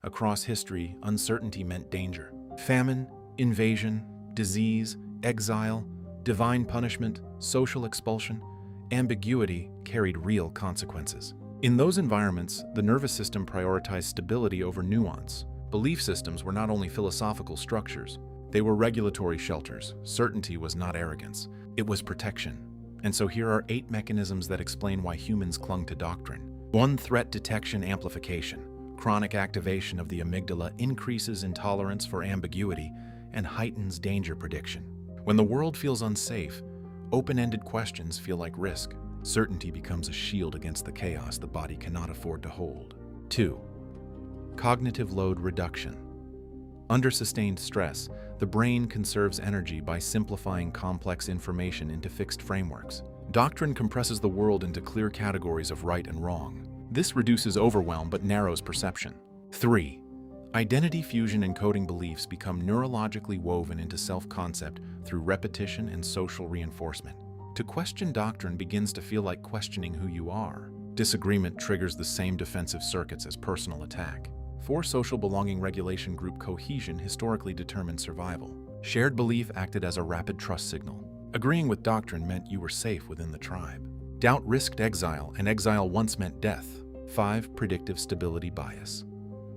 Across history, uncertainty meant danger. Famine, invasion, disease, exile, divine punishment, social expulsion, ambiguity carried real consequences. In those environments, the nervous system prioritized stability over nuance. Belief systems were not only philosophical structures, they were regulatory shelters. Certainty was not arrogance, it was protection. And so here are 8 mechanisms that explain why humans clung to doctrine. 1. Threat detection amplification. Chronic activation of the amygdala increases intolerance for ambiguity and heightens danger prediction. When the world feels unsafe, open-ended questions feel like risk. Certainty becomes a shield against the chaos the body cannot afford to hold. 2. Cognitive load reduction. Under sustained stress, the brain conserves energy by simplifying complex information into fixed frameworks. Doctrine compresses the world into clear categories of right and wrong. This reduces overwhelm but narrows perception. 3. Identity fusion encoding beliefs become neurologically woven into self-concept through repetition and social reinforcement. To question doctrine begins to feel like questioning who you are. Disagreement triggers the same defensive circuits as personal attack. 4. Social belonging regulation group cohesion historically determined survival. Shared belief acted as a rapid trust signal. Agreeing with doctrine meant you were safe within the tribe. Doubt risked exile, and exile once meant death. 5. Predictive stability bias.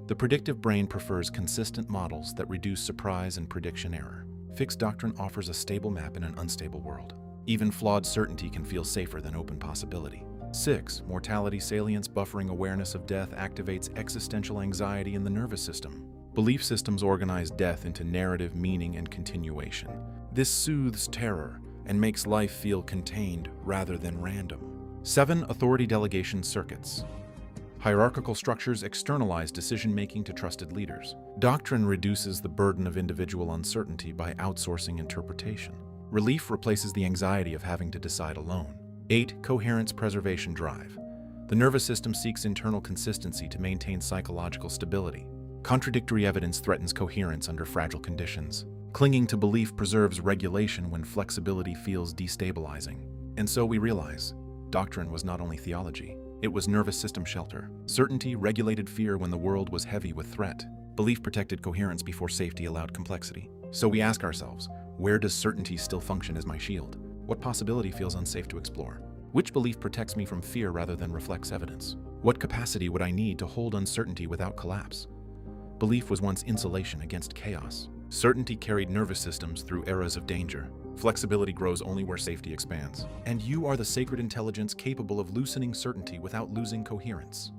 The predictive brain prefers consistent models that reduce surprise and prediction error. Fixed doctrine offers a stable map in an unstable world. Even flawed certainty can feel safer than open possibility. 6. Mortality salience buffering awareness of death activates existential anxiety in the nervous system. Belief systems organize death into narrative, meaning, and continuation. This soothes terror and makes life feel contained rather than random. 7. Authority delegation circuits. Hierarchical structures externalize decision-making to trusted leaders. Doctrine reduces the burden of individual uncertainty by outsourcing interpretation. Relief replaces the anxiety of having to decide alone. 8. Coherence preservation drive. The nervous system seeks internal consistency to maintain psychological stability. Contradictory evidence threatens coherence under fragile conditions. Clinging to belief preserves regulation when flexibility feels destabilizing. And so we realize, doctrine was not only theology, it was nervous system shelter. Certainty regulated fear when the world was heavy with threat. Belief protected coherence before safety allowed complexity. So we ask ourselves, where does certainty still function as my shield? What possibility feels unsafe to explore? Which belief protects me from fear rather than reflects evidence? What capacity would I need to hold uncertainty without collapse? Belief was once insulation against chaos. Certainty carried nervous systems through eras of danger. Flexibility grows only where safety expands. And you are the sacred intelligence capable of loosening certainty without losing coherence.